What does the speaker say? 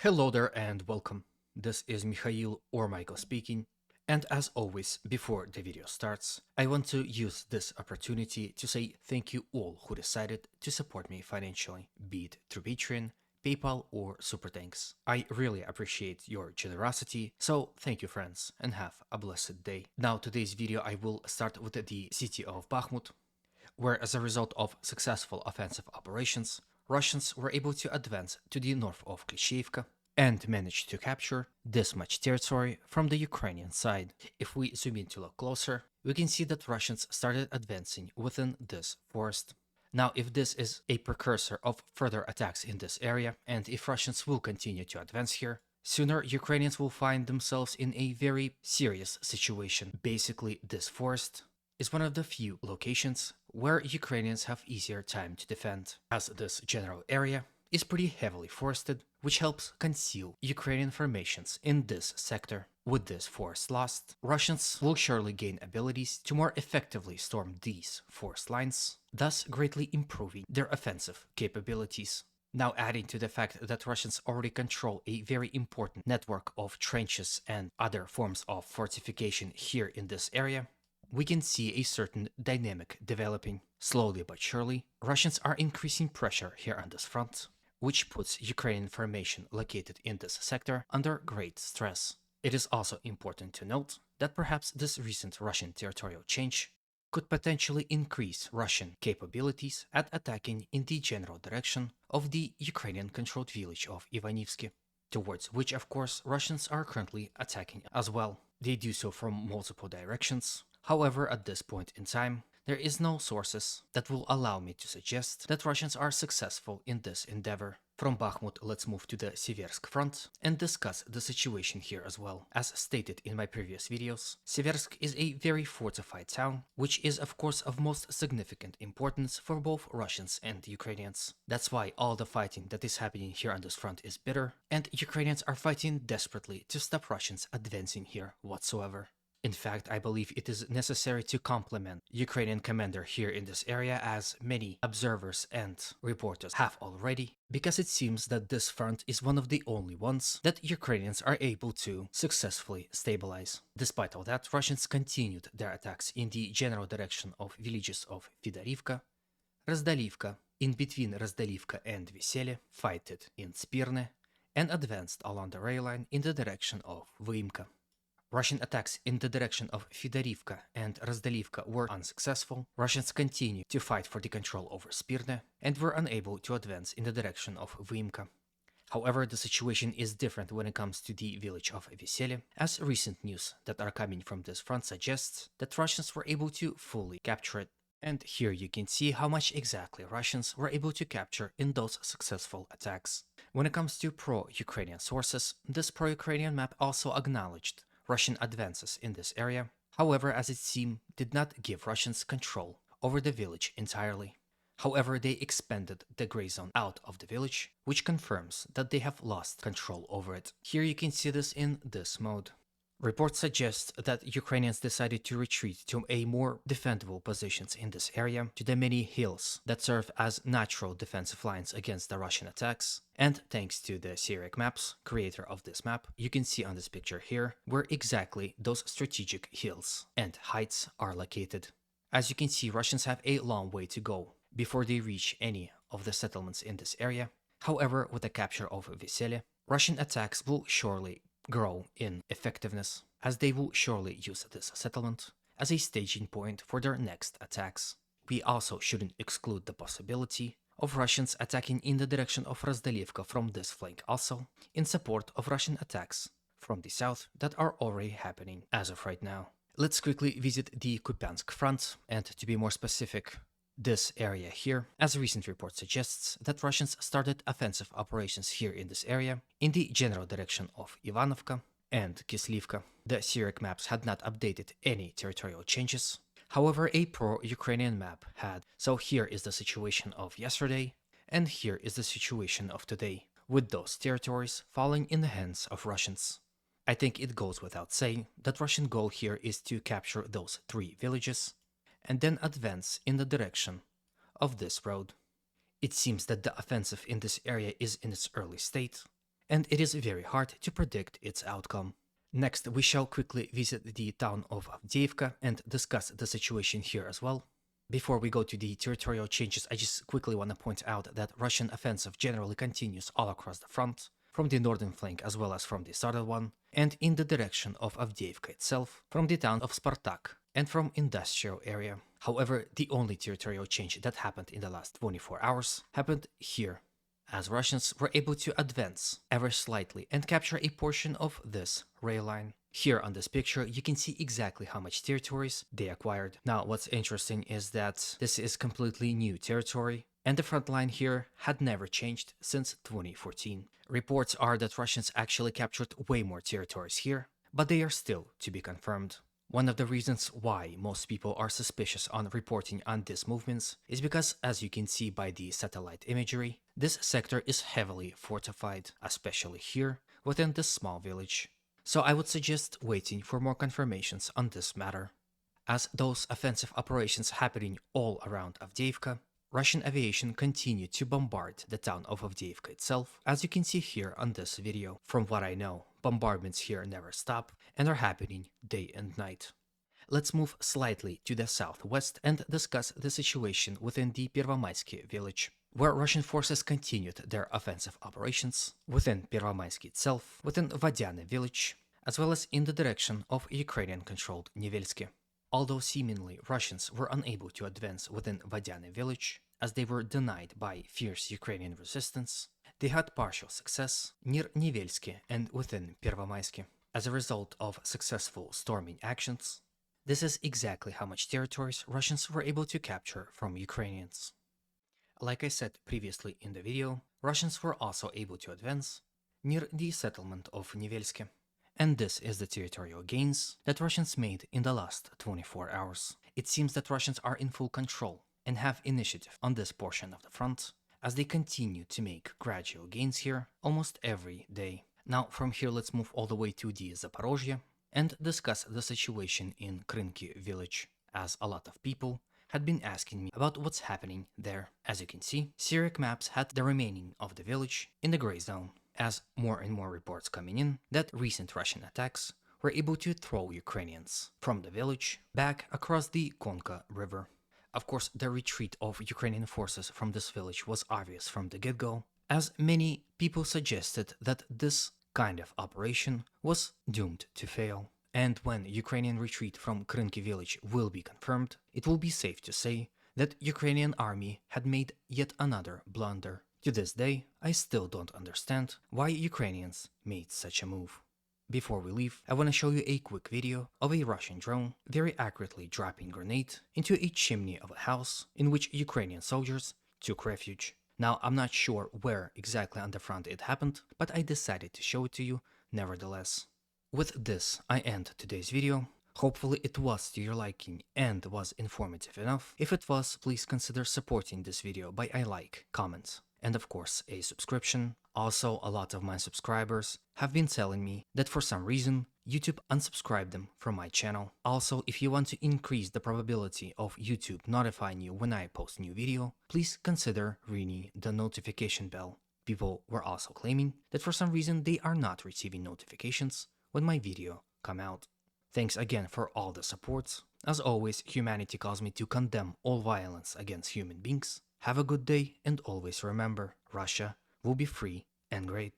Hello there and welcome. This is Mikhail or Michael speaking. And as always, before the video starts, I want to use this opportunity to say thank you all who decided to support me financially, be it through Patreon, PayPal or Super Thanks. I really appreciate your generosity, so thank you friends and have a blessed day. Now today's video I will start with the city of Bahmut, where as a result of successful offensive operations, Russians were able to advance to the north of Klishchiivka and managed to capture this much territory from the Ukrainian side. If we zoom in to look closer, we can see that Russians started advancing within this forest. Now, if this is a precursor of further attacks in this area, and if Russians will continue to advance here, sooner Ukrainians will find themselves in a very serious situation. Basically, this forest is one of the few locations where Ukrainians have easier time to defend, as this general area is pretty heavily forested, which helps conceal Ukrainian formations in this sector. With this forest lost, Russians will surely gain abilities to more effectively storm these forest lines, thus greatly improving their offensive capabilities. Now, adding to the fact that Russians already control a very important network of trenches and other forms of fortification here in this area, we can see a certain dynamic developing. Slowly but surely, Russians are increasing pressure here on this front, which puts Ukrainian formation located in this sector under great stress. It is also important to note that perhaps this recent Russian territorial change could potentially increase Russian capabilities at attacking in the general direction of the Ukrainian-controlled village of Ivanyivsky, towards which of course Russians are currently attacking as well. They do so from multiple directions. However, at this point in time, there is no sources that will allow me to suggest that Russians are successful in this endeavor. From Bahmut, let's move to the Seversk front and discuss the situation here as well. As stated in my previous videos, Seversk is a very fortified town, which is of course of most significant importance for both Russians and Ukrainians. That's why all the fighting that is happening here on this front is bitter, and Ukrainians are fighting desperately to stop Russians advancing here whatsoever. In fact, I believe it is necessary to compliment Ukrainian commander here in this area, as many observers and reporters have already, because it seems that this front is one of the only ones that Ukrainians are able to successfully stabilize. Despite all that, Russians continued their attacks in the general direction of villages of Fedorivka, Razdalivka, in between Razdalivka and Vesele, fighted in Spirne, and advanced along the rail line in the direction of Vyimka. Russian attacks in the direction of Fedorivka and Razdalivka were unsuccessful. Russians continued to fight for the control over Spirne and were unable to advance in the direction of Vyimka. However, the situation is different when it comes to the village of Vesele, as recent news that are coming from this front suggests that Russians were able to fully capture it. And here you can see how much exactly Russians were able to capture in those successful attacks. When it comes to pro-Ukrainian sources, this pro-Ukrainian map also acknowledged Russian advances in this area, however, as it seemed, did not give Russians control over the village entirely. However, they expanded the gray zone out of the village, which confirms that they have lost control over it. Here you can see this in this mode. Reports suggest that Ukrainians decided to retreat to a more defendable positions in this area, to the many hills that serve as natural defensive lines against the Russian attacks. And thanks to the Seversk maps, creator of this map, you can see on this picture here where exactly those strategic hills and heights are located. As you can see, Russians have a long way to go before they reach any of the settlements in this area. However, with the capture of Vesele, Russian attacks will surely grow in effectiveness, as they will surely use this settlement as a staging point for their next attacks. We also shouldn't exclude the possibility of Russians attacking in the direction of Razdalivka from this flank also, in support of Russian attacks from the south that are already happening as of right now. Let's quickly visit the Kupyansk front, and to be more specific, this area here, as a recent report suggests that Russians started offensive operations here in this area in the general direction of Ivanovka and Kislivka. The Seversk maps had not updated any territorial changes. However, a pro-Ukrainian map had. So here is the situation of yesterday, and here is the situation of today, with those territories falling in the hands of Russians. I think it goes without saying that Russian goal here is to capture those 3 villages and then advance in the direction of this road. It seems that the offensive in this area is in its early state, and it is very hard to predict its outcome. Next, we shall quickly visit the town of Avdiivka and discuss the situation here as well. Before we go to the territorial changes, I just quickly want to point out that Russian offensive generally continues all across the front, from the northern flank as well as from the southern one, and in the direction of Avdiivka itself, from the town of Spartak and from industrial area. However, the only territorial change that happened in the last 24 hours happened here, as Russians were able to advance ever slightly and capture a portion of this rail line. Here on this picture, you can see exactly how much territories they acquired. Now, what's interesting is that this is completely new territory, and the front line here had never changed since 2014. Reports are that Russians actually captured way more territories here, but they are still to be confirmed. One of the reasons why most people are suspicious on reporting on these movements is because, as you can see by the satellite imagery, this sector is heavily fortified, especially here within this small village. So I would suggest waiting for more confirmations on this matter. As those offensive operations happening all around Avdiivka, Russian aviation continued to bombard the town of Avdiivka itself, as you can see here on this video. From what I know, bombardments here never stop and are happening day and night. Let's move slightly to the southwest and discuss the situation within the Pervomaiske village, where Russian forces continued their offensive operations within Pervomaiske itself, within Vadiane village, as well as in the direction of Ukrainian-controlled Nevelske. Although seemingly Russians were unable to advance within Vadiane village, as they were denied by fierce Ukrainian resistance, they had partial success near Nevelske and within Pervomaiske. As a result of successful storming actions, this is exactly how much territories Russians were able to capture from Ukrainians. Like I said previously in the video, Russians were also able to advance near the settlement of Nevelske. And this is the territorial gains that Russians made in the last 24 hours. It seems that Russians are in full control and have initiative on this portion of the front, as they continue to make gradual gains here almost every day. Now from here let's move all the way to the Zaporozhye and discuss the situation in Krynky village, as a lot of people had been asking me about what's happening there. As you can see, Siversk maps had the remaining of the village in the gray zone, as more and more reports coming in that recent Russian attacks were able to throw Ukrainians from the village back across the Konka river. Of course, the retreat of Ukrainian forces from this village was obvious from the get-go, as many people suggested that this kind of operation was doomed to fail. And when Ukrainian retreat from Krynky village will be confirmed, it will be safe to say that Ukrainian army had made yet another blunder. To this day, I still don't understand why Ukrainians made such a move. Before we leave, I want to show you a quick video of a Russian drone very accurately dropping grenade into a chimney of a house in which Ukrainian soldiers took refuge. Now, I'm not sure where exactly on the front it happened, but I decided to show it to you nevertheless. With this, I end today's video. Hopefully it was to your liking and was informative enough. If it was, please consider supporting this video by a like, comment, and of course a subscription. Also, a lot of my subscribers have been telling me that for some reason YouTube unsubscribed them from my channel. Also, if you want to increase the probability of YouTube notifying you when I post new video, please consider ringing the notification bell. People were also claiming that for some reason they are not receiving notifications when my video come out. Thanks again for all the support. As always, humanity calls me to condemn all violence against human beings. Have a good day and always remember, Russia will be free and great.